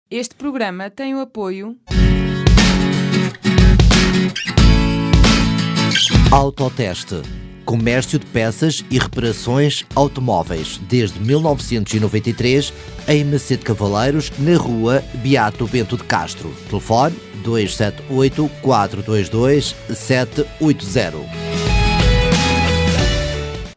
Este programa tem o apoio Autoteste. Comércio de peças e reparações automóveis desde 1993 em Macedo Cavaleiros, na rua Beato Bento de Castro. Telefone 278 422 780.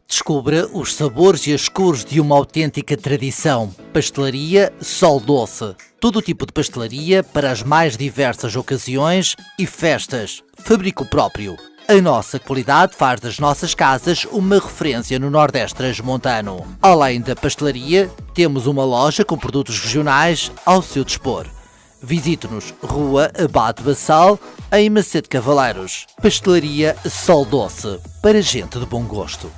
Descubra os sabores e as cores de uma autêntica tradição. Pastelaria Sol Doce. Todo o tipo de pastelaria para as mais diversas ocasiões e festas. Fabrico próprio. A nossa qualidade faz das nossas casas uma referência no Nordeste Transmontano. Além da pastelaria, temos uma loja com produtos regionais ao seu dispor. Visite-nos, Rua Abade Bassal, em Macedo Cavaleiros. Pastelaria Sol Doce, para gente de bom gosto.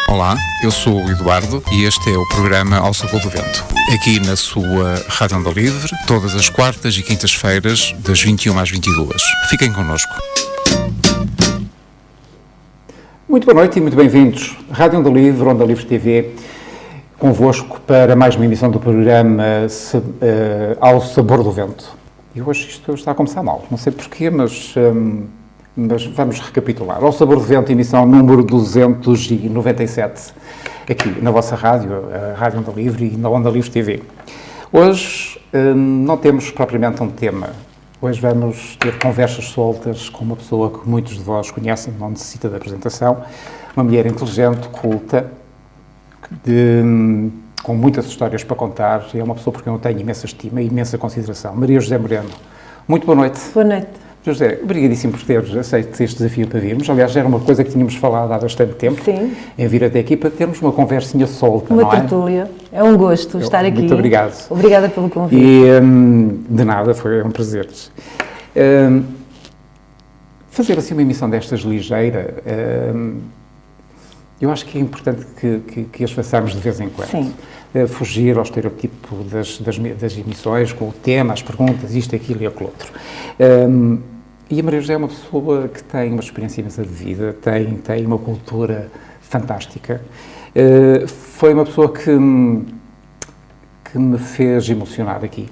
Olá, eu sou o Eduardo e este é o programa Ao Sabor do Vento. Aqui na sua Rádio Onda Livre, todas as quartas e quintas-feiras, das 21 às 22. Fiquem connosco. Muito boa noite e muito bem-vindos. Rádio Onda Livre TV, convosco para mais uma emissão do programa Ao Sabor do Vento. E hoje isto está a começar mal, não sei porquê, mas vamos recapitular. Ao Sabor do Vento, emissão número 297, aqui na vossa rádio, a Rádio Onda Livre e na Onda Livre TV. Hoje não temos propriamente um tema. Hoje vamos ter conversas soltas com uma pessoa que muitos de vós conhecem, não necessita de apresentação, uma mulher inteligente, culta, com muitas histórias para contar. É uma pessoa por quem eu tenho imensa estima e imensa consideração. Maria José Moreno. Muito boa noite. Boa noite. José, obrigadíssimo por teres aceito este desafio para virmos. Aliás, já era uma coisa que tínhamos falado há bastante tempo. Sim. Em vir até aqui para termos uma conversinha solta, uma não é? tertúlia. É um gosto estar aqui. Muito obrigado. Obrigada pelo convite. E, de nada, foi um prazer. Fazer assim uma emissão destas ligeira, eu acho que é importante que as façamos de vez em quando. Sim. Fugir ao estereotipo das emissões, com o tema, as perguntas, isto, aquilo e aquilo outro. E a Maria José é uma pessoa que tem uma experiência imensa de vida, tem uma cultura fantástica. Foi uma pessoa que me fez emocionar aqui,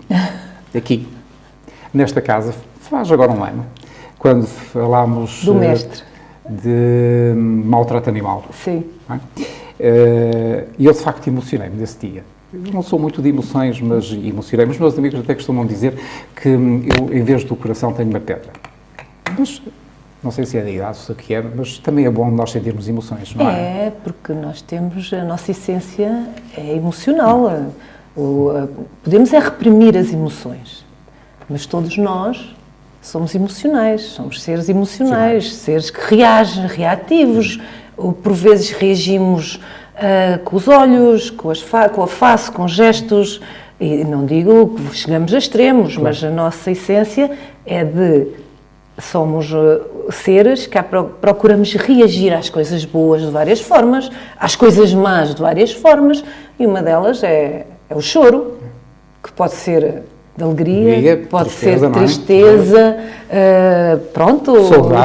nesta casa, faz agora um ano, quando falámos do mestre de maltrato animal. Sim. Não é? E eu, de facto, emocionei-me nesse dia. Eu não sou muito de emoções, mas emocionei-me. Os meus amigos até costumam dizer que eu, em vez do coração, tenho uma pedra. Mas, não sei se é da idade, se é que é, mas também é bom nós sentirmos emoções, não é? É, porque nós temos, a nossa essência é emocional. Podemos reprimir as emoções, mas todos nós somos emocionais, somos seres emocionais, seres que reagem, reativos. Por vezes reagimos com os olhos, com a face, com gestos, e não digo que chegamos a extremos, claro, mas a nossa essência é somos seres que procuramos reagir às coisas boas de várias formas, às coisas más de várias formas, e uma delas é o choro, que pode ser de alegria, pode ser de tristeza,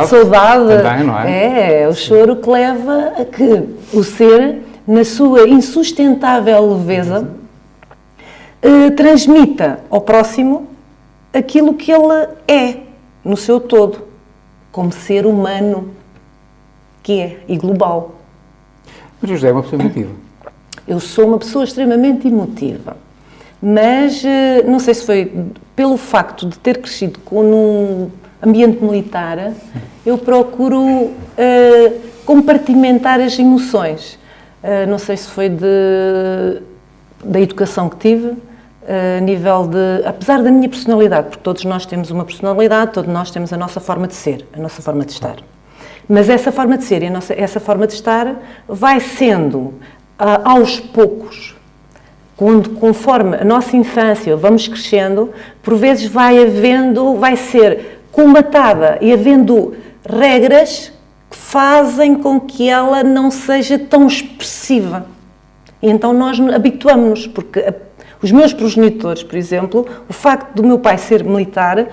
saudade. Também, não é? É o choro que leva a que o ser, na sua insustentável leveza, transmita ao próximo aquilo que ele é, no seu todo, como ser humano que é, e global. Maria José é uma pessoa emotiva. Eu sou uma pessoa extremamente emotiva. Mas não sei se foi pelo facto de ter crescido num ambiente militar, eu procuro compartimentar as emoções. Não sei se foi da educação que tive, a nível apesar da minha personalidade, porque todos nós temos uma personalidade, todos nós temos a nossa forma de ser, a nossa forma de estar. Mas essa forma de ser e essa forma de estar vai sendo, aos poucos, conforme a nossa infância vamos crescendo, por vezes vai ser colmatada e havendo regras que fazem com que ela não seja tão expressiva. E então nós habituamos-nos, porque os meus progenitores, por exemplo, o facto do meu pai ser militar,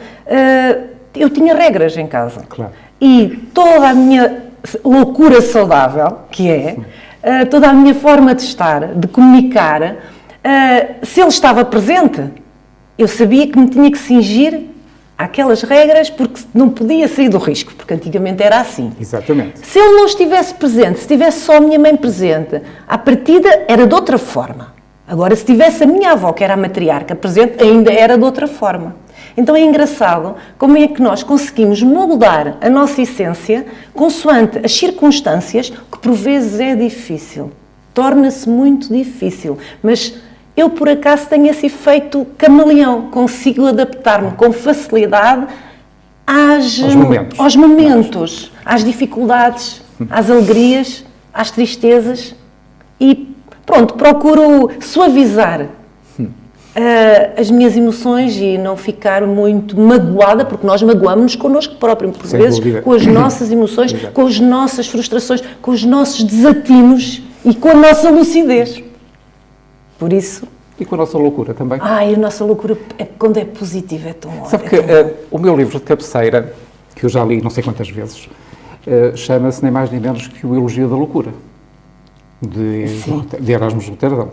eu tinha regras em casa. Claro. E toda a minha loucura saudável, que é, toda a minha forma de estar, de comunicar, se ele estava presente, eu sabia que me tinha que cingir àquelas regras porque não podia sair do risco, porque antigamente era assim. Exatamente. Se ele não estivesse presente, se tivesse só a minha mãe presente, à partida era de outra forma. Agora, se tivesse a minha avó, que era a matriarca, presente, ainda era de outra forma. Então é engraçado como é que nós conseguimos moldar a nossa essência consoante as circunstâncias, que por vezes é difícil. Torna-se muito difícil. Mas eu, por acaso, tenho esse efeito camaleão. Consigo adaptar-me com facilidade aos momentos, às dificuldades, às alegrias, às tristezas e, pronto, procuro suavizar as minhas emoções e não ficar muito magoada, porque nós magoamos-nos connosco próprio, por vezes, com as nossas emoções, com as nossas frustrações, com os nossos desatinos e com a nossa lucidez. Por isso... E com a nossa loucura também. Ai, a nossa loucura, quando é positiva, é tão ótimo. Sabe que o meu livro de cabeceira, que eu já li não sei quantas vezes, chama-se nem mais nem menos que O Elogio da Loucura, de Erasmo de Roterdão.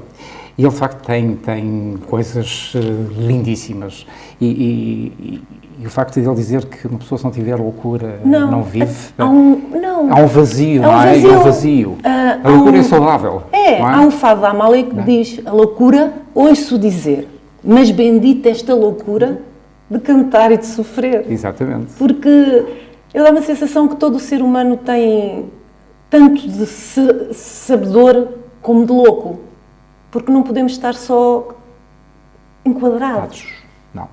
E ele, de facto, tem coisas lindíssimas. E o facto de ele dizer que uma pessoa, se não tiver loucura, não vive. Há um vazio, não é? Há um vazio. A loucura é saudável. Há um fado da Amália que diz: a loucura, ouço dizer, mas bendita esta loucura de cantar e de sofrer. Exatamente. Porque eu dá uma sensação que todo o ser humano tem tanto de sabedor como de louco. Porque não podemos estar só enquadrados. Não.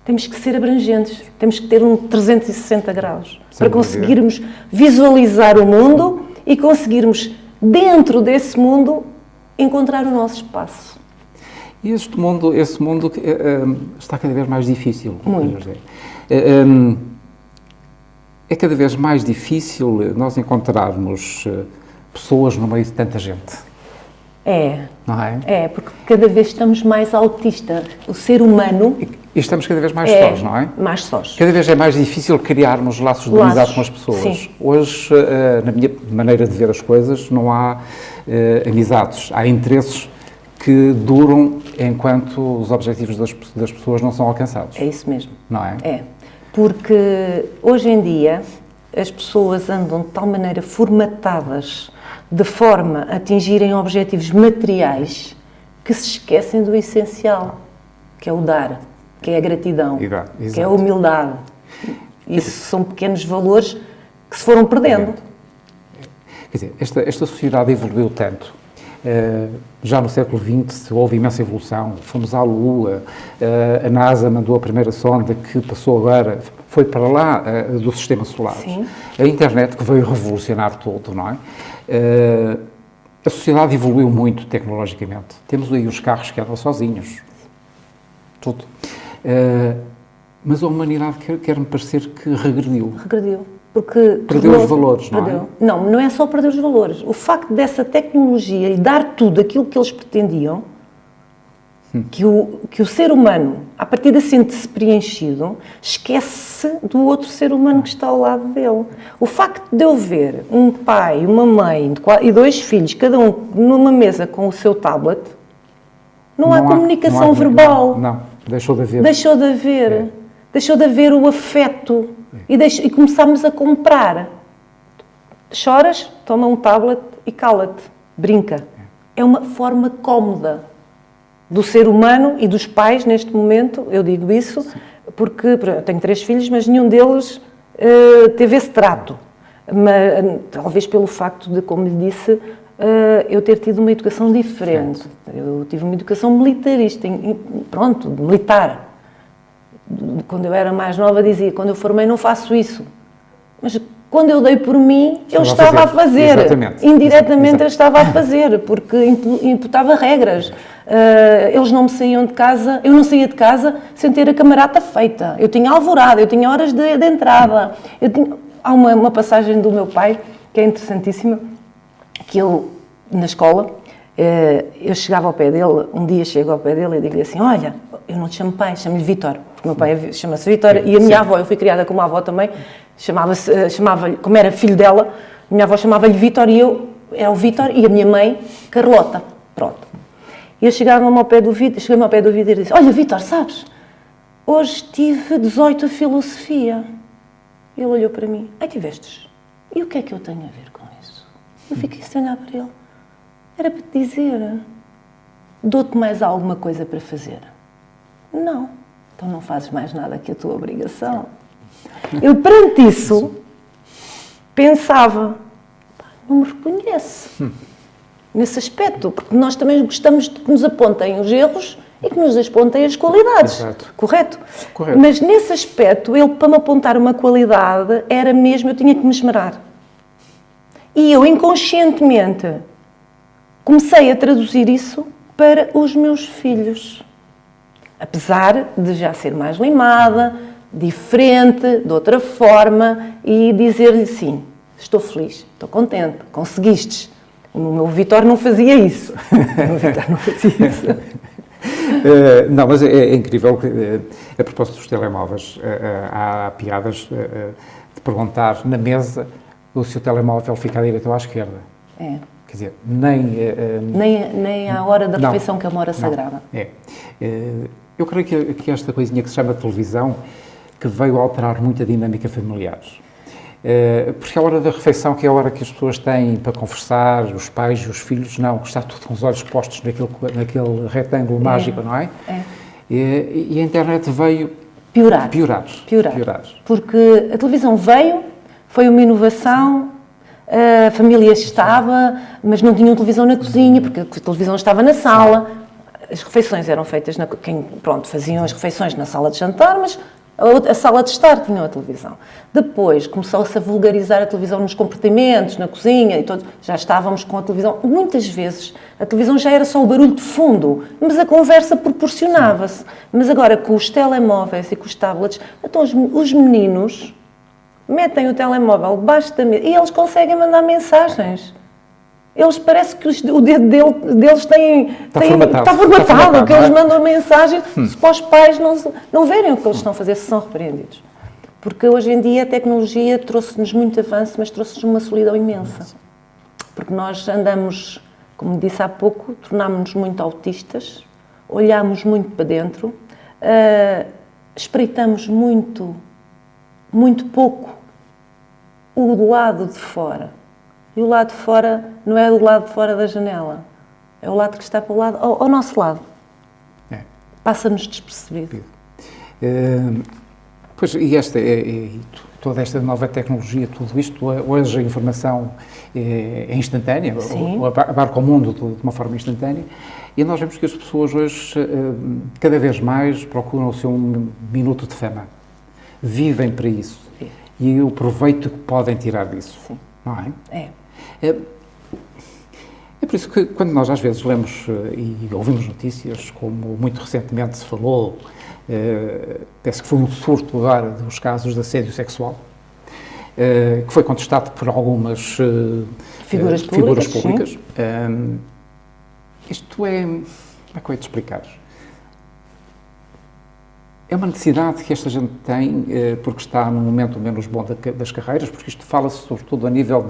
Temos que ser abrangentes, temos que ter um 360 graus para conseguirmos visualizar o mundo e conseguirmos, dentro desse mundo, encontrar o nosso espaço. E esse mundo está cada vez mais difícil. Muito. É cada vez mais difícil nós encontrarmos pessoas no meio de tanta gente. Não é? É, porque cada vez estamos mais autistas. O ser humano... E estamos cada vez mais sós, não é? Mais sós. Cada vez é mais difícil criarmos laços de amizade com as pessoas. Sim. Hoje, na minha maneira de ver as coisas, não há amizades. Há interesses que duram enquanto os objetivos das pessoas não são alcançados. É isso mesmo. Não é? É. Porque hoje em dia as pessoas andam de tal maneira formatadas de forma a atingirem objetivos materiais que se esquecem do essencial, que é o dar, que é a gratidão, que é a humildade. Isso são pequenos valores que se foram perdendo. Quer dizer, esta sociedade evoluiu tanto. Já no século XX houve imensa evolução. Fomos à Lua, a NASA mandou a primeira sonda que passou agora, foi para lá do Sistema Solar. Sim. A internet que veio revolucionar tudo, não é? A sociedade evoluiu muito tecnologicamente. Temos aí os carros que andam sozinhos. Tudo. Mas a humanidade quer-me parecer que regrediu. Regrediu. Porque perdeu os valores, não é? Não é só perder os valores. O facto dessa tecnologia e dar tudo aquilo que eles pretendiam, que o ser humano, a partir de sente-se preenchido, esquece do outro ser humano que está ao lado dele. O facto de eu ver um pai, uma mãe e 2 filhos, cada um numa mesa com o seu tablet, não há comunicação verbal. Não, deixou de haver. Deixou de haver. É. Deixou de haver o afeto. E começámos a comprar. Choras, toma um tablet e cala-te. Brinca. É uma forma cómoda do ser humano e dos pais neste momento. Eu digo isso porque eu tenho 3 filhos, mas nenhum deles teve esse trato. Mas, talvez pelo facto de, como lhe disse, eu ter tido uma educação diferente. Eu tive uma educação militarista, militar. Quando eu era mais nova dizia, quando eu formei não faço isso. Mas quando eu dei por mim, eu estava a fazer. Exatamente. Indiretamente eu estava a fazer, porque imputava regras. Eles não me saíam de casa, eu não saía de casa sem ter a camarata feita. Eu tinha alvorada, eu tinha horas de entrada. Há uma passagem do meu pai, que é interessantíssima, que eu, na escola, eu chegava ao pé dele, um dia chego ao pé dele e digo-lhe assim, olha, eu não te chamo pai, chamo-lhe Vítor, porque o meu pai chama-se Vítor, e a minha avó, eu fui criada com uma avó também, chamava-lhe, como era filho dela, a minha avó chamava-lhe Vítor e eu era o Vítor e a minha mãe, Carlota. Pronto. E eu chegava-me ao pé do Vítor e disse: olha, Vítor, sabes, hoje tive 18 a filosofia. Ele olhou para mim: ai, tivestes? E o que é que eu tenho a ver com isso? Eu fiquei sem olhar para ele. Era para te dizer: dou-te mais alguma coisa para fazer? Não. Então não fazes mais nada que a tua obrigação. Eu, perante isso, pensava: não me reconhece nesse aspecto, porque nós também gostamos de que nos apontem os erros e que nos apontem as qualidades. Exato. Correto? Correto. Mas nesse aspecto, ele, para me apontar uma qualidade, era mesmo, eu tinha que me esmerar. E eu, inconscientemente, comecei a traduzir isso para os meus filhos. Apesar de já ser mais limada, diferente, de outra forma, e dizer-lhe sim, estou feliz, estou contente, conseguistes. O meu Vítor não fazia isso. O meu Vítor não fazia isso. Não, mas é incrível que, a propósito dos telemóveis, há piadas de perguntar na mesa se o telemóvel fica à direita ou à esquerda. É. Quer dizer, nem à hora da não, refeição, que é uma hora não, sagrada. Eu creio que esta coisinha que se chama televisão, que veio alterar muito a dinâmica familiar. Porque a hora da refeição, que é a hora que as pessoas têm para conversar, os pais e os filhos, não, está tudo com os olhos postos naquele retângulo mágico, não é? E a internet veio Piorar. Porque a televisão veio, foi uma inovação, a família estava, mas não tinham televisão na cozinha, porque a televisão estava na sala. As refeições eram feitas, faziam as refeições na sala de jantar, mas a sala de estar tinha a televisão. Depois começou-se a vulgarizar a televisão nos compartimentos, na cozinha, e já estávamos com a televisão. Muitas vezes a televisão já era só o barulho de fundo, mas a conversa proporcionava-se. Mas agora, com os telemóveis e com os tablets, então os meninos metem o telemóvel debaixo da mesa e eles conseguem mandar mensagens. Eles parece que o dedo deles está formatado, que eles mandam mensagem se para os pais não verem o que eles estão a fazer, se são repreendidos. Porque hoje em dia a tecnologia trouxe-nos muito avanço, mas trouxe-nos uma solidão imensa. Porque nós andamos, como disse há pouco, tornámos-nos muito autistas, olhamos muito para dentro, espreitamos muito pouco o lado de fora. E o lado de fora não é o lado de fora da janela, é o lado que está para o lado, ao nosso lado. Passa-nos despercebido. Pois, e toda esta nova tecnologia, tudo isto, hoje a informação é instantânea, abarca o mundo de uma forma instantânea, e nós vemos que as pessoas hoje cada vez mais procuram o seu minuto de fama. Vivem para isso. Sim. E o proveito que podem tirar disso. Sim. Não é? É por isso que quando nós às vezes lemos e ouvimos notícias, como muito recentemente se falou, parece que foi um surto agora dos casos de assédio sexual, que foi contestado por algumas figuras públicas. Isto é... Como é que eu ia te explicar? É uma necessidade que esta gente tem, porque está num momento menos bom das carreiras, porque isto fala-se sobretudo a nível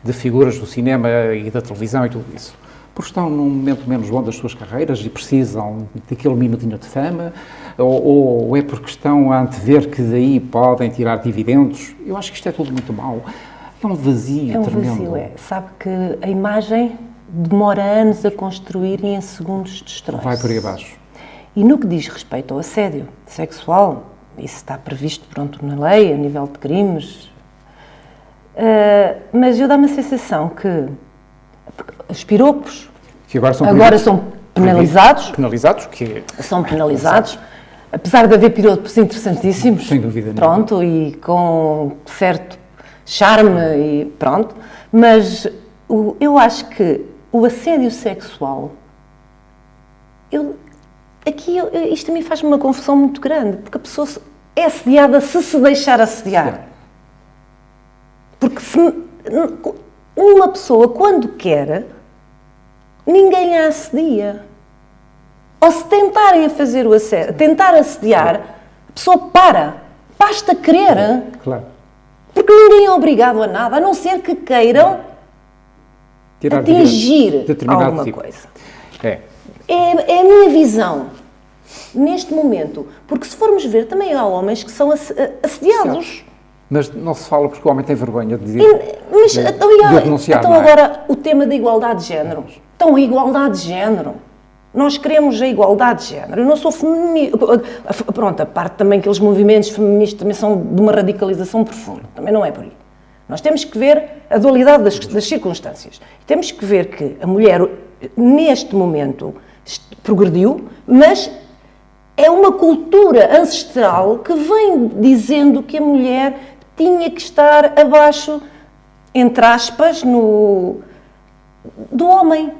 de figuras do cinema e da televisão e tudo isso. Porque estão num momento menos bom das suas carreiras e precisam daquele minutinho de fama, ou é porque estão a antever que daí podem tirar dividendos. Eu acho que isto é tudo muito mau. É um vazio tremendo. Sabe que a imagem demora anos a construir e em segundos destrói-se. Vai por aí abaixo. E no que diz respeito ao assédio sexual, isso está previsto, na lei, a nível de crimes, mas eu dá-me a sensação que os piropos que agora são penalizados. São penalizados, apesar de haver piropos interessantíssimos. Sem dúvida nenhuma. E com certo charme, e pronto. Mas eu acho que o assédio sexual... isto também faz-me uma confusão muito grande, porque a pessoa é assediada se deixar assediar. Sim. Porque uma pessoa, quando quer, ninguém a assedia. Ou se tentarem fazer o assédio, tentar assediar, a pessoa basta querer. Claro. Porque ninguém é obrigado a nada, a não ser que queiram Tirar atingir determinado alguma tipo. coisa. É. É a minha visão, neste momento. Porque se formos ver, também há homens que são assediados. Mas não se fala porque o homem tem vergonha de dizer. Mas, de denunciar, então não é? agora, o tema da igualdade de género. Então, a igualdade de género. Nós queremos a igualdade de género. Eu não sou feminista. Pronto, a parte também que aqueles movimentos feministas também são de uma radicalização profunda. Também não é por aí. Nós temos que ver a dualidade das circunstâncias. Temos que ver que a mulher, neste momento, progrediu, mas é uma cultura ancestral que vem dizendo que a mulher tinha que estar abaixo, entre aspas, do homem.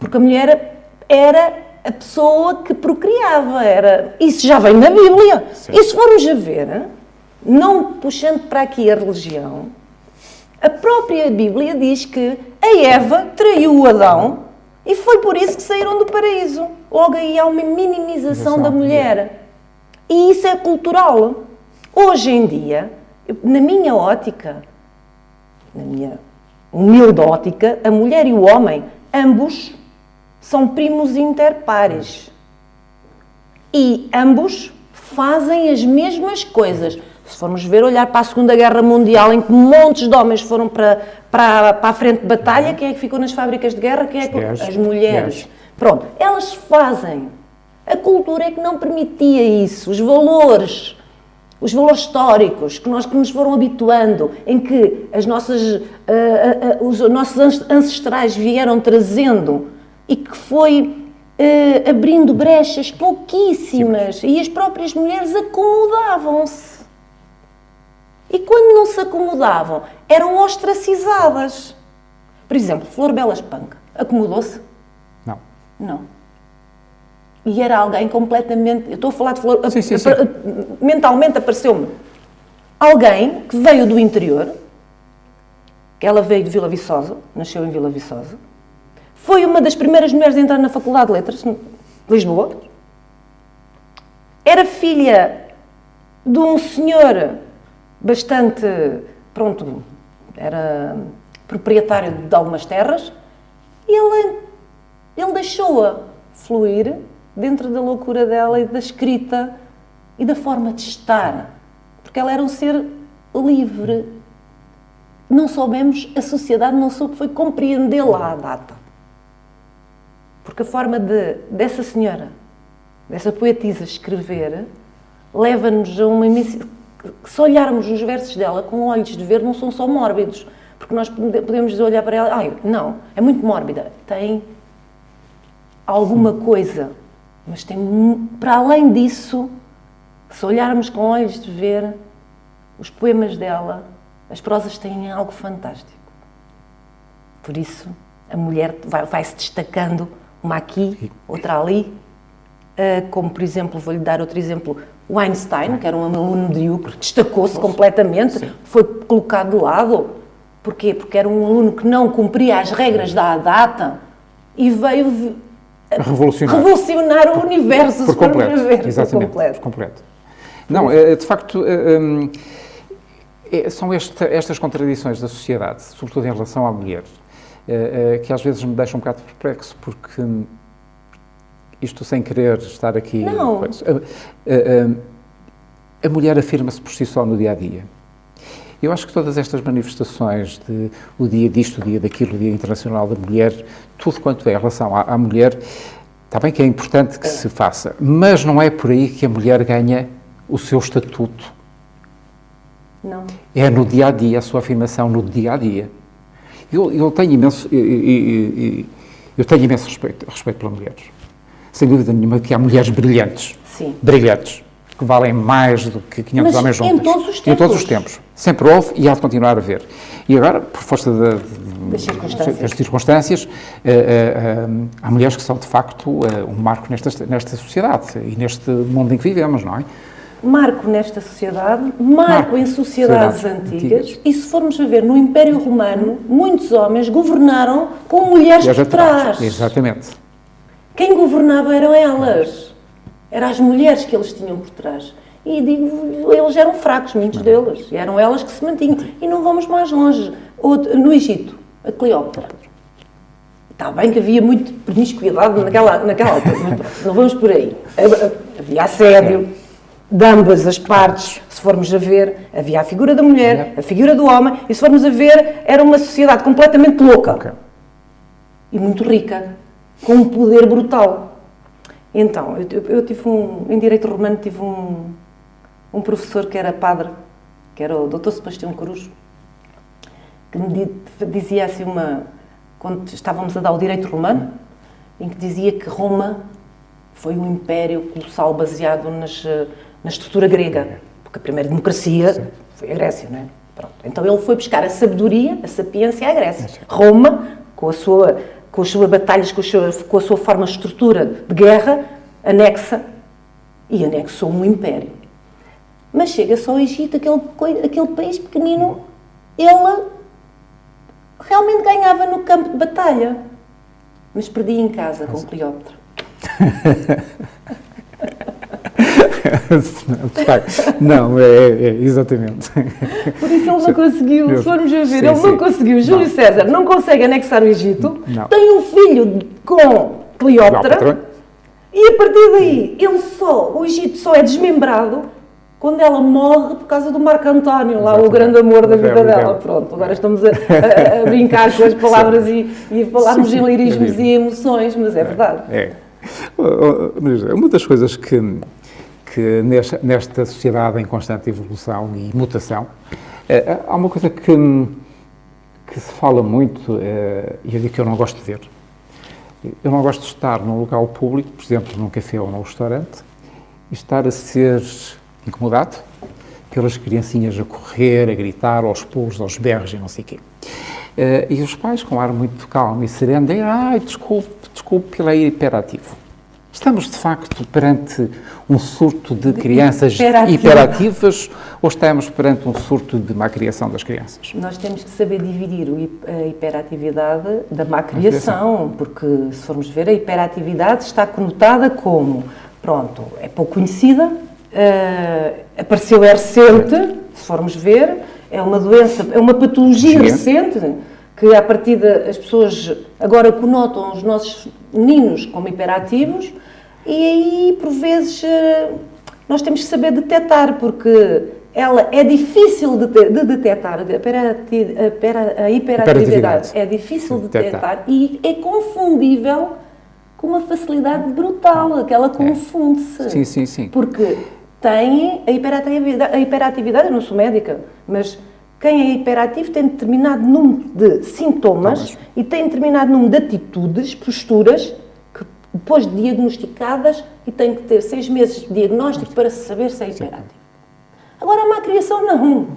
Porque a mulher era a pessoa que procriava. Isso já vem na Bíblia. Certo. E se formos a ver, não puxando para aqui a religião, a própria Bíblia diz que a Eva traiu o Adão e foi por isso que saíram do paraíso. Logo aí há uma minimização da mulher. E isso é cultural. Hoje em dia, na minha ótica, na minha humilde ótica, a mulher e o homem, ambos são primos inter-pares. E ambos fazem as mesmas coisas. Se formos ver, olhar para a Segunda Guerra Mundial, em que montes de homens foram para a frente de batalha, quem é que ficou nas fábricas de guerra? Quem é que... As mulheres. Pronto, elas fazem. A cultura é que não permitia isso. Os valores históricos que nos foram habituando, em que os nossos ancestrais vieram trazendo e que foi abrindo brechas pouquíssimas, e as próprias mulheres acomodavam-se. E quando não se acomodavam, eram ostracizadas. Por exemplo, Flor Bela Espanca acomodou-se? Não. Não. E era alguém completamente... Eu estou a falar de Flor... Sim. Mentalmente apareceu-me alguém que veio do interior, que ela veio de Vila Viçosa, nasceu em Vila Viçosa, foi uma das primeiras mulheres a entrar na Faculdade de Letras, em Lisboa, era filha de um senhor bastante... Pronto, era proprietário de algumas terras, e ele deixou-a fluir dentro da loucura dela e da escrita e da forma de estar. Porque ela era um ser livre. Não soubemos, a sociedade não soube, foi compreendê-la à data. Porque a forma dessa senhora, dessa poetisa escrever, leva-nos a uma imensa... Se olharmos os versos dela com olhos de ver, não são só mórbidos. Porque nós podemos olhar para ela, não, é muito mórbida. Tem alguma coisa, mas tem, para além disso, se olharmos com olhos de ver, os poemas dela, as prosas têm algo fantástico. Por isso, a mulher vai-se destacando, uma aqui, outra ali, como, por exemplo, vou-lhe dar outro exemplo, o Einstein, que era um aluno de Euclides, destacou-se completamente, foi colocado de lado. Porquê? Porque era um aluno que não cumpria as regras da data e veio revolucionar o universo, por completo. Ver, exatamente, por completo. Não, de facto, são estas contradições da sociedade, sobretudo em relação à mulher, que às vezes me deixam um bocado perplexo, porque isto sem querer estar aqui... Não. A mulher afirma-se por si só no dia-a-dia. Eu acho que todas estas manifestações de o dia disto, o dia daquilo, o dia internacional da mulher, tudo quanto é em relação à mulher, está bem que é importante que se faça, mas não é por aí que a mulher ganha o seu estatuto. Não. É no dia-a-dia, a sua afirmação no dia-a-dia. Eu tenho imenso respeito pela mulher. Sem dúvida nenhuma que há mulheres brilhantes. Sim. Brilhantes. Que valem mais do que 500 homens juntos. Em todos os tempos. Em todos os tempos. Sempre houve e há de continuar a haver. E agora, por força das circunstâncias, há mulheres que são, de facto, um marco nesta sociedade e neste mundo em que vivemos, não é? Marco nesta sociedade, marco em sociedades antigas, e se formos a ver, no Império Romano, muitos homens governaram com mulheres por trás. Exatamente. Quem governava eram elas. Eram as mulheres que eles tinham por trás. E digo, eles eram fracos, muitos deles. E eram elas que se mantinham. E não vamos mais longe. No Egito, a Cleópatra. Está bem que havia muito promiscuidade naquela altura, mas pronto, não vamos por aí. Havia assédio de ambas as partes, se formos a ver, havia a figura da mulher, a figura do homem, e se formos a ver, era uma sociedade completamente louca. Ok. E muito rica, com um poder brutal. Então, eu tive em Direito Romano, tive um professor que era padre, que era o Dr. Sebastião Corujo, que me dizia assim quando estávamos a dar o Direito Romano, em que dizia que Roma foi um império colossal baseado na estrutura grega, porque a primeira democracia foi a Grécia, não é? Pronto. Então ele foi buscar a sabedoria, a sapiência à Grécia. Roma, com as suas batalhas, com a sua forma de estrutura de guerra, anexou um império. Mas chega-se ao Egito, aquele país pequenino, ele realmente ganhava no campo de batalha, mas perdia em casa com Cleópatra. Não, exatamente. Por isso ele não conseguiu, se formos a ver, ele não conseguiu. Júlio César não consegue anexar o Egito, tem um filho com Cleópatra, e a partir daí, o Egito só é desmembrado quando ela morre por causa do Marco António, lá o grande amor da vida dela. Pronto, agora estamos a brincar com as palavras e a falarmos em lirismos e emoções, mas é verdade. Uma das coisas que nesta sociedade em constante evolução e mutação, há uma coisa que se fala muito, e eu digo que eu não gosto de ver. Eu não gosto de estar num local público, por exemplo, num café ou num restaurante, e estar a ser incomodado pelas criancinhas a correr, a gritar, aos pulos, aos berros e não sei o quê. E os pais, com ar muito calmo e sereno, dizem, desculpe, ele é hiperativo. Estamos, de facto, perante um surto de crianças hiperativas ou estamos perante um surto de má criação das crianças? Nós temos que saber dividir a hiperatividade da má criação, porque, se formos ver, a hiperatividade está conotada como, pronto, é pouco conhecida, apareceu recente, se formos ver, é uma doença, é uma patologia recente, que à partida as pessoas agora conotam os nossos meninos como hiperativos, e aí, por vezes, nós temos que saber detectar, porque ela é difícil de detectar, a hiperatividade é difícil de detectar e é confundível com uma facilidade brutal, que ela confunde-se. Sim. Porque tem a hiperatividade, eu não sou médica, mas quem é hiperativo tem determinado número de sintomas e tem determinado número de atitudes, posturas, que depois de diagnosticadas, e tem que ter 6 meses de diagnóstico para saber se é hiperativo. Agora, a má criação não.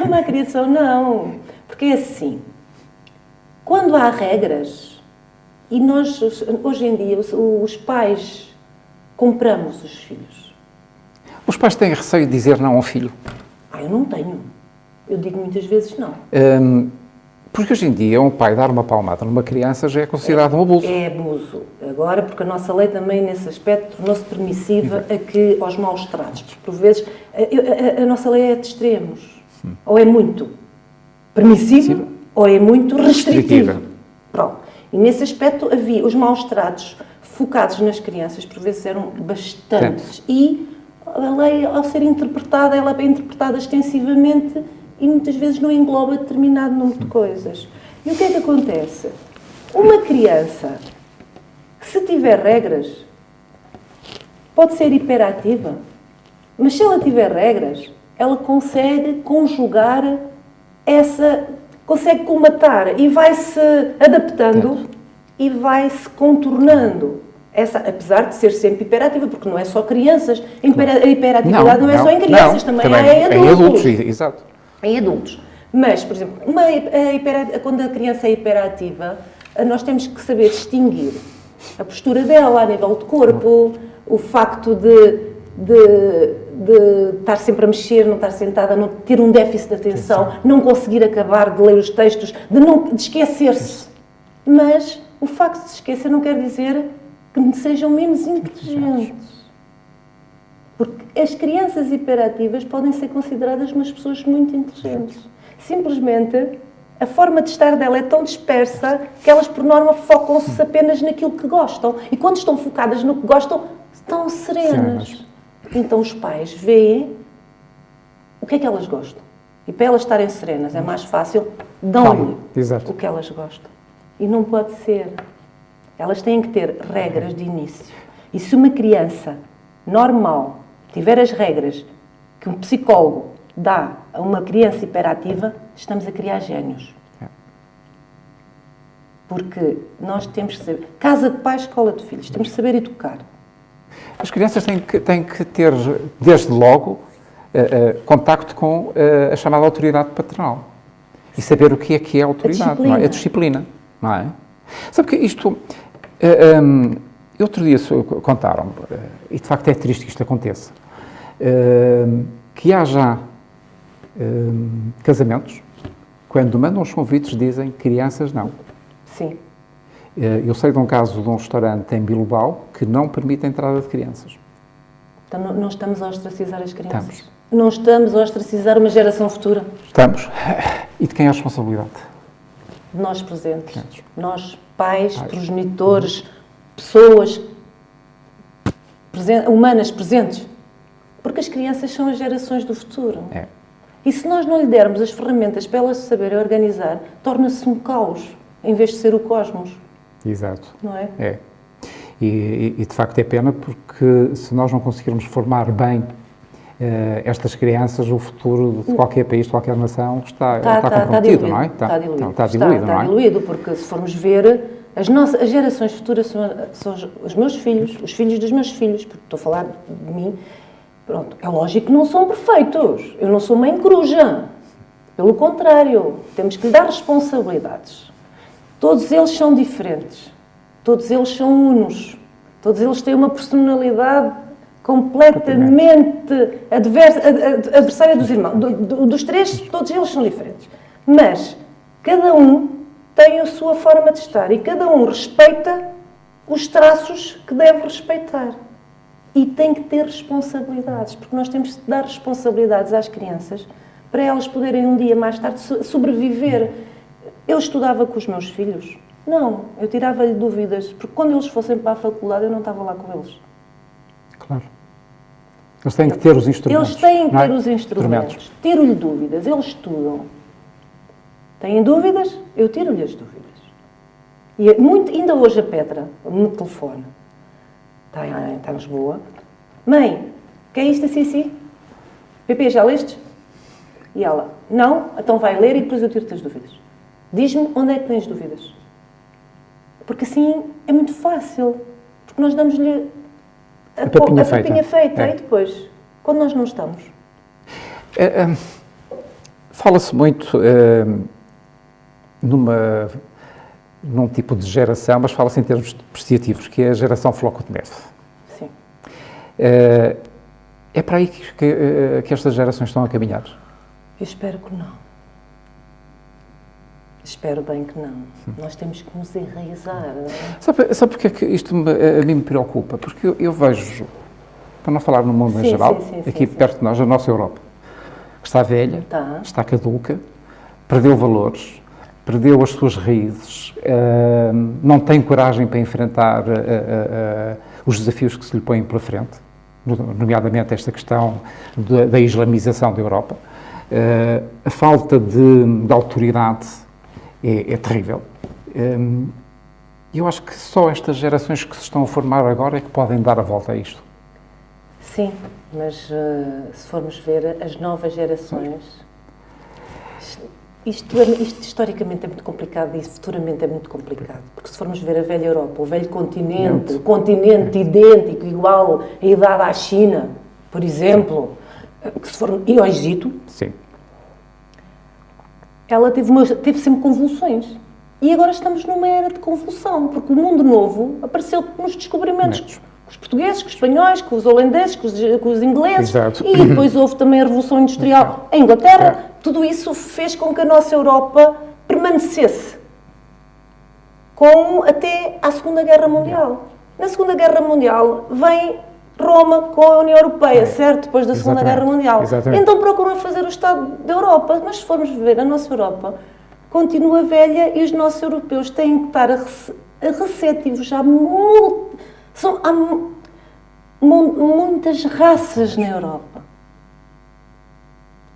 A má criação não. Porque é assim, quando há regras, e nós, hoje em dia, os pais compramos os filhos. Os pais têm receio de dizer não ao filho? Eu não tenho. Eu digo muitas vezes não. Porque hoje em dia um pai dar uma palmada numa criança já é considerado um abuso. É abuso. Agora, porque a nossa lei também, nesse aspecto, tornou-se permissiva aos maus tratos. Por vezes, a nossa lei é de extremos. Ou é muito permissiva, ou é muito restritiva. Pronto. E nesse aspecto havia os maus tratos focados nas crianças, por vezes eram bastantes. E a lei, ao ser interpretada, ela é interpretada extensivamente e muitas vezes não engloba determinado número de coisas. E o que é que acontece? Uma criança, se tiver regras, pode ser hiperativa, mas se ela tiver regras, ela consegue conjugar consegue colmatar e vai-se adaptando e vai-se contornando. Apesar de ser sempre hiperativa, porque não é só crianças, a hiperatividade não é só em crianças, também é em adultos. Exato. Em adultos. Mas, por exemplo, quando a criança é hiperativa, nós temos que saber distinguir a postura dela a nível de corpo, o facto de estar sempre a mexer, não estar sentada, não ter um déficit de atenção, não conseguir acabar de ler os textos, de esquecer-se. Mas o facto de se esquecer não quer dizer que sejam menos inteligentes. Porque as crianças hiperativas podem ser consideradas umas pessoas muito inteligentes. Simplesmente A forma de estar dela é tão dispersa que elas, por norma, focam-se apenas naquilo que gostam. E quando estão focadas no que gostam, estão serenas. Então os pais veem o que é que elas gostam. E para elas estarem serenas é mais fácil, dão-lhe o que elas gostam. E não pode ser. Elas têm que ter regras de início. E se uma criança normal tiver as regras que um psicólogo dá a uma criança hiperativa, estamos a criar génios. Porque nós temos que saber... Casa de pais, escola de filhos. Temos que saber educar. As crianças têm que ter, desde logo, contacto com a chamada autoridade paternal. E saber o que é a autoridade, não é? A disciplina, não é? Sabe que isto... outro dia contaram-me, e de facto é triste que isto aconteça, que há já casamentos, quando mandam os convites, dizem crianças não. Sim. Eu sei de um caso de um restaurante em Bilbao que não permite a entrada de crianças. Então não estamos a ostracizar as crianças? Estamos. Não estamos a ostracizar uma geração futura? Estamos. E de quem é a responsabilidade? De nós presentes. Nós, pais, progenitores, pessoas humanas presentes. Porque as crianças são as gerações do futuro. É. E se nós não lhe dermos as ferramentas para elas saberem organizar, torna-se um caos, em vez de ser o cosmos. Exato. Não é? É. E de facto é pena porque se nós não conseguirmos formar bem estas crianças, o futuro de qualquer país, de qualquer nação está comprometido, diluído, não é? Está diluído. Está diluído, não é? Está diluído, porque se formos ver, as gerações futuras são os meus filhos, os filhos dos meus filhos, porque estou a falar de mim. Pronto, é lógico que não são perfeitos. Eu não sou mãe coruja. Pelo contrário, temos que lhe dar responsabilidades. Todos eles são diferentes. Todos eles são unos. Todos eles têm uma personalidade completamente adversária dos irmãos. Dos três, todos eles são diferentes. Mas cada um tem a sua forma de estar e cada um respeita os traços que deve respeitar. E tem que ter responsabilidades, porque nós temos de dar responsabilidades às crianças para elas poderem um dia mais tarde sobreviver. Eu estudava com os meus filhos? Não, eu tirava-lhe dúvidas, porque quando eles fossem para a faculdade eu não estava lá com eles. Claro. Eles têm que ter os instrumentos. Eles têm que ter os instrumentos. Tiro-lhe dúvidas, eles estudam. Têm dúvidas? Eu tiro-lhe as dúvidas. E ainda hoje a Petra me telefona. Está em Lisboa. Mãe, que é isto assim? Pepe, já leste? E ela, não, então vai ler e depois eu tiro-te as dúvidas. Diz-me onde é que tens dúvidas. Porque assim é muito fácil. Porque nós damos-lhe a papinha feita. E depois, quando nós não estamos? Fala-se muito num tipo de geração, mas fala-se em termos depreciativos, que é a geração floco de neve. Sim. É para aí que estas gerações estão a caminhar? Eu espero que não. Espero bem que não. Nós temos que nos enraizar. Sabe porque é que isto a mim me preocupa? Porque eu vejo, para não falar no mundo em geral, aqui perto de nós, a nossa Europa, que está velha, está caduca, perdeu valores, perdeu as suas raízes, não tem coragem para enfrentar os desafios que se lhe põem pela frente, nomeadamente esta questão da islamização da Europa. A falta de autoridade é terrível. Eu acho que só estas gerações que se estão a formar agora é que podem dar a volta a isto. Sim, mas se formos ver as novas gerações... Isto historicamente é muito complicado e futuramente é muito complicado. Porque se formos ver a velha Europa, o velho continente, o continente idêntico, igual à idade à China, por exemplo, e ao Egito, sim. Ela teve sempre convulsões. E agora estamos numa era de convulsão, porque o mundo novo apareceu nos descobrimentos com os portugueses, com os espanhóis, com os holandeses, com os ingleses. Exato. E depois houve também a Revolução Industrial em Inglaterra. Tudo isso fez com que a nossa Europa permanecesse até à Segunda Guerra Mundial. Na Segunda Guerra Mundial vem Roma com a União Europeia, certo? Depois da Segunda Guerra Mundial. Então procuram fazer o Estado da Europa. Mas se formos ver a nossa Europa, continua velha e os nossos europeus têm que estar receptivos há muitas raças na Europa.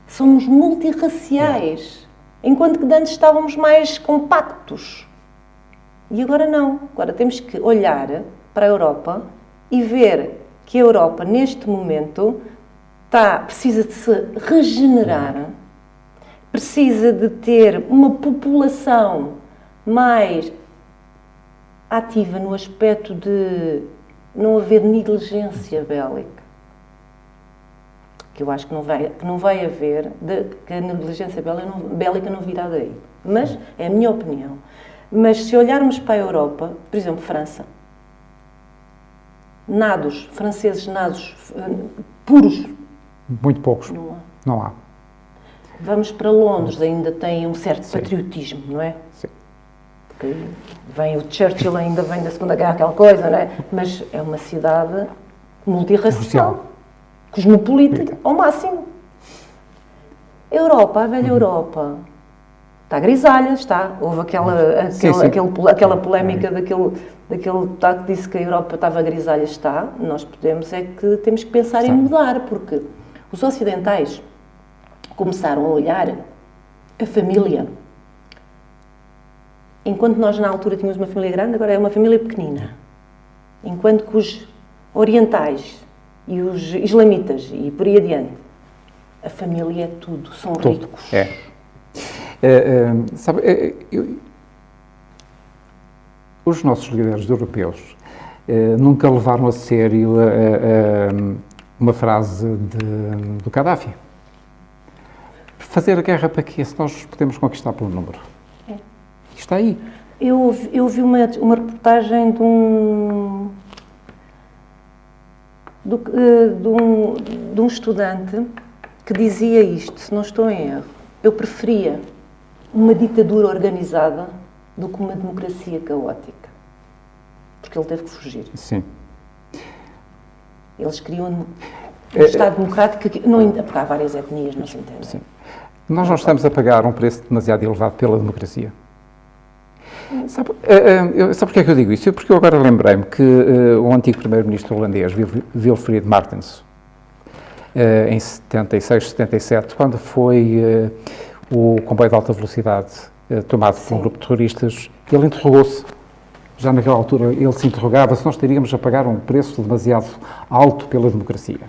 Somos multirraciais, enquanto que antes estávamos mais compactos. E agora não. Agora temos que olhar para a Europa e ver que a Europa, neste momento, precisa de se regenerar, precisa de ter uma população mais ativa no aspecto de não haver negligência bélica. Que eu acho que não vai haver, que a negligência bélica não virá daí. Mas é a minha opinião. Mas se olharmos para a Europa, por exemplo, França, franceses nados puros, muito poucos. não há. Não há. Vamos para Londres, ainda tem um certo patriotismo, não é? Sim. Porque vem o Churchill, ainda vem da Segunda Guerra, aquela coisa, não é? Mas é uma cidade multirracial, cosmopolita, ao máximo. A velha Europa, está grisalha, está. Houve aquela polémica daquele que disse que a Europa estava grisalha, está. Nós temos que pensar em mudar, porque os ocidentais começaram a olhar a família. Enquanto nós na altura tínhamos uma família grande, agora é uma família pequenina. Enquanto que os orientais e os islamitas e por aí adiante, a família é tudo, são ricos. Os nossos líderes europeus nunca levaram a sério uma frase do Gaddafi. Fazer a guerra para quê? Se nós podemos conquistar pelo número. Está aí. Eu vi uma reportagem de um estudante que dizia isto, se não estou em erro. Eu preferia uma ditadura organizada do que uma democracia caótica. Porque ele teve que fugir. Sim. Eles queriam um Estado democrático, porque há várias etnias, não se entende. Sim. Nós não estamos a pagar um preço demasiado elevado pela democracia. Sabe porque é que eu digo isso? Porque eu agora lembrei-me que o antigo primeiro-ministro holandês, Wilfried Martens, em 76, 77, quando foi o comboio de alta velocidade tomado por um grupo de terroristas, ele interrogou-se. Já naquela altura ele se interrogava se nós teríamos a pagar um preço demasiado alto pela democracia.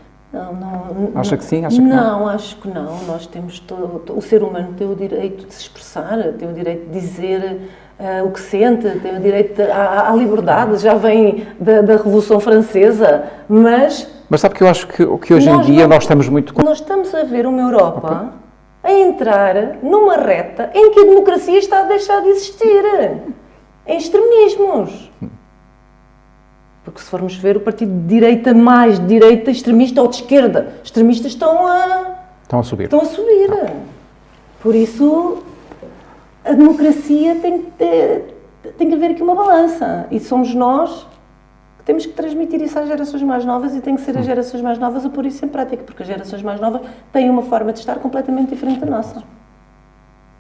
Acha que sim? Acha que não? Acho que não. Nós temos o ser humano tem o direito de se expressar, tem o direito de dizer o que sente, tem o direito à liberdade, já vem da Revolução Francesa, mas sabe que eu acho que hoje em dia nós estamos muito... Nós estamos a ver uma Europa a entrar numa reta em que a democracia está a deixar de existir, em extremismos. Porque se formos ver o partido de direita, mais de direita, extremista ou de esquerda, extremistas estão a subir. Por isso, a democracia tem que haver aqui uma balança. E somos nós que temos que transmitir isso às gerações mais novas e tem que ser as gerações mais novas a pôr isso em prática, porque as gerações mais novas têm uma forma de estar completamente diferente da nossa.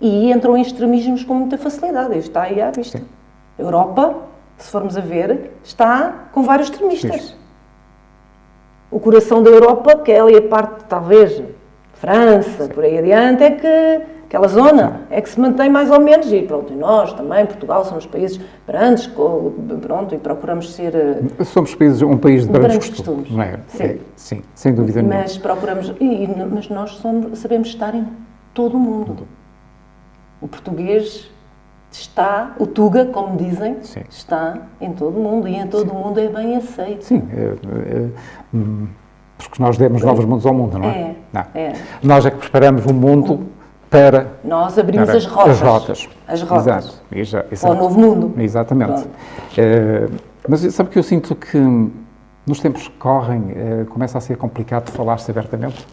E entram em extremismos com muita facilidade. Isto está aí à vista. Sim. A Europa, se formos a ver, está com vários extremistas. Sim. O coração da Europa, que é ali a parte, talvez, França, por aí adiante, é que aquela zona é que se mantém mais ou menos, e pronto, e nós também, Portugal, somos países brandos, pronto, e procuramos ser... Somos um país de brandos costumes, não é? Sim. Sim, sem dúvida nenhuma. Mas procuramos, mas nós sabemos estar em todo o mundo. O português está, o Tuga, como dizem, está em todo o mundo, e em todo o mundo é bem aceito. Sim, porque nós demos novos mundos ao mundo, não é? Nós é que preparamos o mundo para... Nós abrimos as rotas. Exato. Para o novo mundo. Exatamente. Mas sabe que eu sinto que nos tempos que correm começa a ser complicado de falar-se abertamente?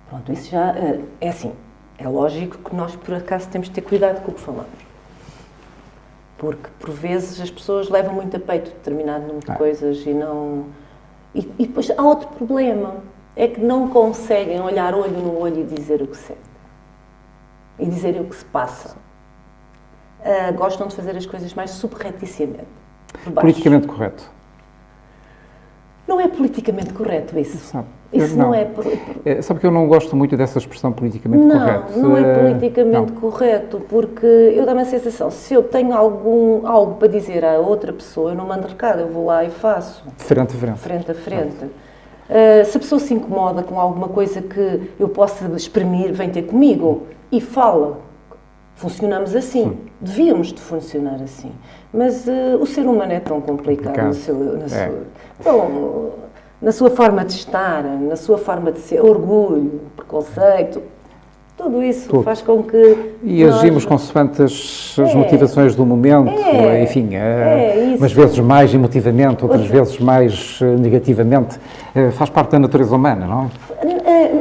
Pronto, isso já é assim. É lógico que nós, por acaso, temos de ter cuidado com o que falamos. Porque, por vezes, as pessoas levam muito a peito determinado número de coisas e não... E depois há outro problema. É que não conseguem olhar olho no olho e dizer o que sentem. e dizerem o que se passa. Gostam de fazer as coisas mais subrepticiamente. Por baixo. Politicamente correto. Não é politicamente correto isso. Sabe? Isso não é... Sabe que eu não gosto muito dessa expressão politicamente correto. Não é politicamente correto, porque eu dou-me a sensação, se eu tenho algo para dizer a outra pessoa, eu não mando recado, eu vou lá e faço. Frente a frente. Frente a frente. Se a pessoa se incomoda com alguma coisa que eu possa exprimir, vem ter comigo e fala. Funcionamos assim. Devíamos de funcionar assim. Mas o ser humano é tão complicado na sua forma de estar, na sua forma de ser, orgulho, preconceito, tudo isso faz com que... E agimos consoante as motivações do momento, enfim, umas vezes mais emotivamente, outras vezes mais negativamente. Faz parte da natureza humana, não é?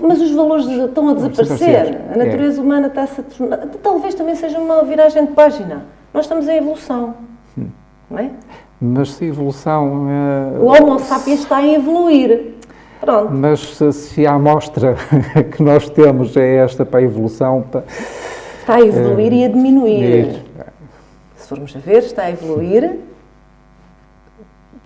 Mas os valores estão a desaparecer. A natureza humana está-se a tornar... Talvez também seja uma viragem de página. Nós estamos em evolução, não é? Mas se a evolução... O Homo sapiens está a evoluir. Pronto. Mas se a amostra que nós temos é esta para a evolução... Está a evoluir e a diminuir. Se formos a ver, está a evoluir.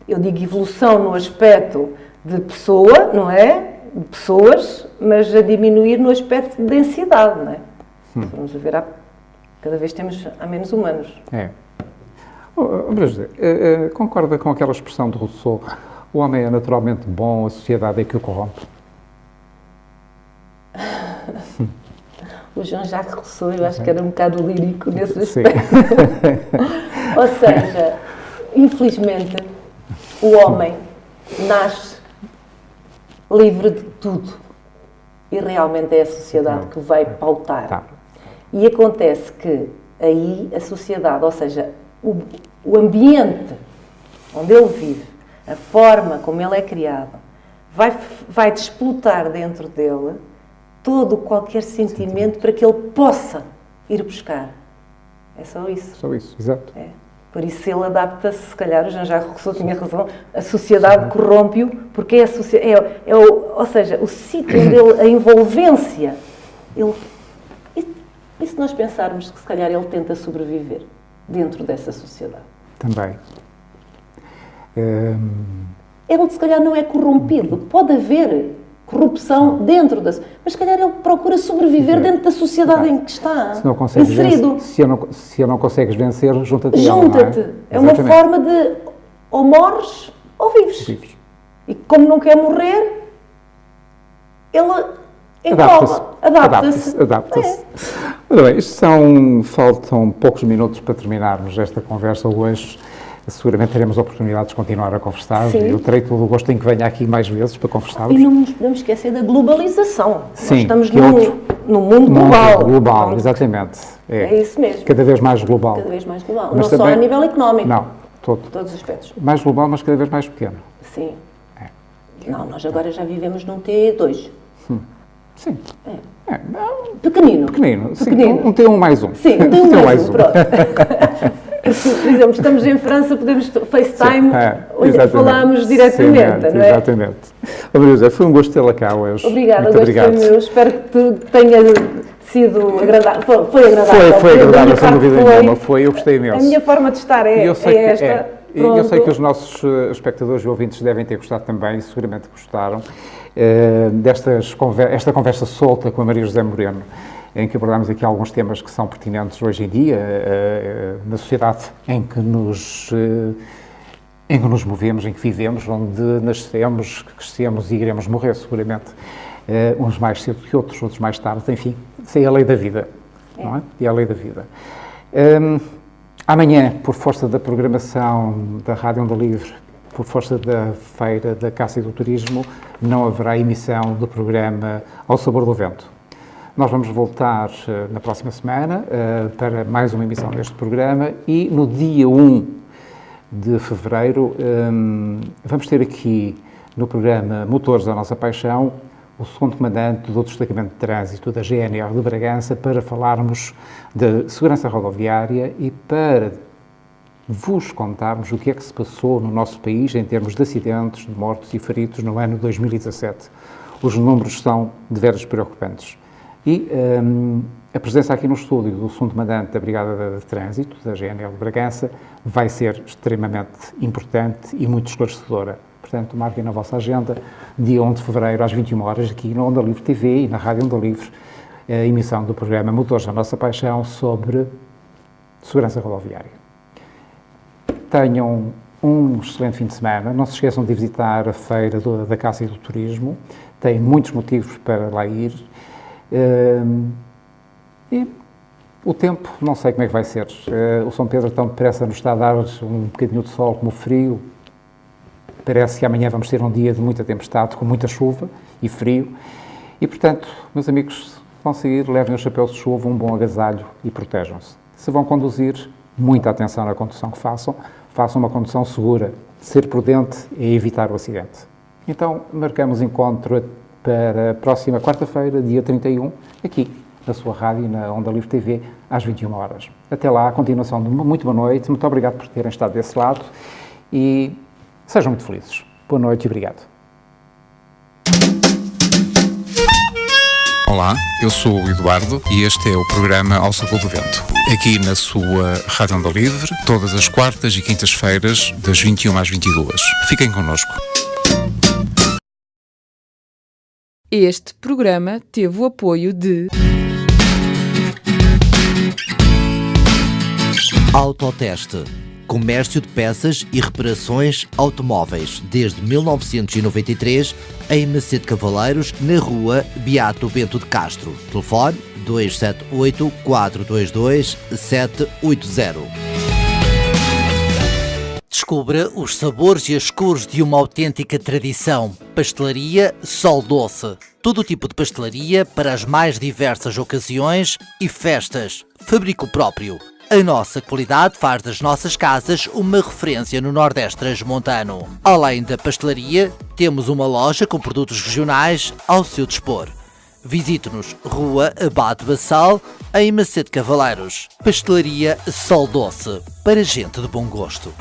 Eu digo evolução no aspecto de pessoa, não é? De pessoas, mas a diminuir no aspecto de densidade, não é? Se formos a ver, cada vez há menos humanos. Concorda com aquela expressão de Rousseau? O homem é naturalmente bom, a sociedade é que o corrompe. O Jean-Jacques Rousseau, eu acho que era um bocado lírico nesse aspecto. Ou seja, infelizmente, o homem nasce livre de tudo. E realmente é a sociedade que vai pautar. E acontece que aí a sociedade, ou seja, o ambiente onde ele vive, a forma como ele é criado, vai desplotar dentro dele qualquer sentimento para que ele possa ir buscar. É só isso. Só isso, exato. Por isso ele adapta-se, se calhar o Jean-Jacques Rousseau tinha razão, a sociedade corrompe-o, porque ou seja, o sítio onde a envolvência, e se nós pensarmos que se calhar ele tenta sobreviver dentro dessa sociedade? Também. Ele se calhar não é corrompido, pode haver corrupção dentro mas se calhar ele procura sobreviver dentro da sociedade em que está se não consegues inserido. Se não consegues vencer, junta-te a ela, Junta-te. não é? É uma forma de ou morres ou vives. E como não quer morrer, ele adapta-se. Muito bem, faltam poucos minutos para terminarmos esta conversa hoje. Seguramente teremos a oportunidade de continuar a conversar. Sim. Eu terei todo o gosto em que venha aqui mais vezes para conversarmos. E não nos podemos esquecer da globalização. Sim, nós estamos no mundo global. Exatamente. É isso mesmo. Cada vez mais global. Cada vez mais global. Mas não só a nível económico. Não, todos os aspectos. Mais global, mas cada vez mais pequeno. Sim. Não, nós agora já vivemos num T2. Sim. Pequenino. Sim, um T1 mais um. Sim, um T1 mais um. Pronto. Por exemplo, estamos em França, podemos FaceTime, falamos diretamente, não é? Exatamente. Maria, foi um gosto tê-la cá hoje. Obrigada, o gosto foi meu. Espero que tenha sido agradável. Foi agradável. Foi agradável, sem dúvida nenhuma. Eu gostei imenso. A minha forma de estar é esta. Eu sei que os nossos espectadores e ouvintes devem ter gostado também, seguramente gostaram, esta conversa solta com a Maria José Moreno, em que abordámos aqui alguns temas que são pertinentes hoje em dia, na sociedade em que nos movemos, em que vivemos, onde nascemos, crescemos e iremos morrer, seguramente. Uns mais cedo que outros mais tarde, enfim, isso é a lei da vida, não é? É a lei da vida. Amanhã, por força da programação da Rádio Onda Livre, por força da Feira da Caça e do Turismo, não haverá emissão do programa Ao Sabor do Vento. Nós vamos voltar na próxima semana para mais uma emissão deste programa e no dia 1 de fevereiro vamos ter aqui no programa Motores da Nossa Paixão o segundo comandante do Destacamento de Trânsito da GNR de Bragança para falarmos de segurança rodoviária e para vos contarmos o que é que se passou no nosso país em termos de acidentes, de mortos e feridos no ano 2017. Os números são de veras preocupantes. E a presença aqui no estúdio do segundo comandante da Brigada de Trânsito, da GNL de Bragança, vai ser extremamente importante e muito esclarecedora. Portanto, marquem na vossa agenda, dia 11 de fevereiro, às 21 horas, aqui na Onda Livre TV e na Rádio Onda Livre, a emissão do programa Motores da Nossa Paixão sobre segurança rodoviária. Tenham um excelente fim de semana. Não se esqueçam de visitar a Feira da Caça e do Turismo. Tem muitos motivos para lá ir. E o tempo, não sei como é que vai ser. O São Pedro tão depressa nos está a dar um bocadinho de sol como frio. Parece que amanhã vamos ter um dia de muita tempestade, com muita chuva e frio. E, portanto, meus amigos, se vão sair, levem os chapéus de chuva, um bom agasalho e protejam-se. Se vão conduzir, muita atenção na condução que façam. Façam uma condução segura. Ser prudente é evitar o acidente. Então, marcamos encontro para a próxima quarta-feira, dia 31, aqui na sua rádio, na Onda Livre TV, às 21 horas. Até lá, a continuação de uma muito boa noite. Muito obrigado por terem estado desse lado e sejam muito felizes. Boa noite e obrigado. Olá, eu sou o Eduardo e este é o programa Ao Sabor do Vento. Aqui na sua Rádio Onda Livre, todas as quartas e quintas-feiras, das 21 às 22. Fiquem connosco. Este programa teve o apoio de Autoteste. Comércio de peças e reparações automóveis desde 1993 em Macedo Cavaleiros, na rua Beato Bento de Castro. Telefone 278 422 780. Descubra os sabores e as cores de uma autêntica tradição. Pastelaria Sol Doce. Todo o tipo de pastelaria para as mais diversas ocasiões e festas. Fabrico próprio. A nossa qualidade faz das nossas casas uma referência no Nordeste transmontano. Além da pastelaria, temos uma loja com produtos regionais ao seu dispor. Visite-nos, Rua Abade Bassal, em Macedo Cavaleiros. Pastelaria Sol Doce, para gente de bom gosto.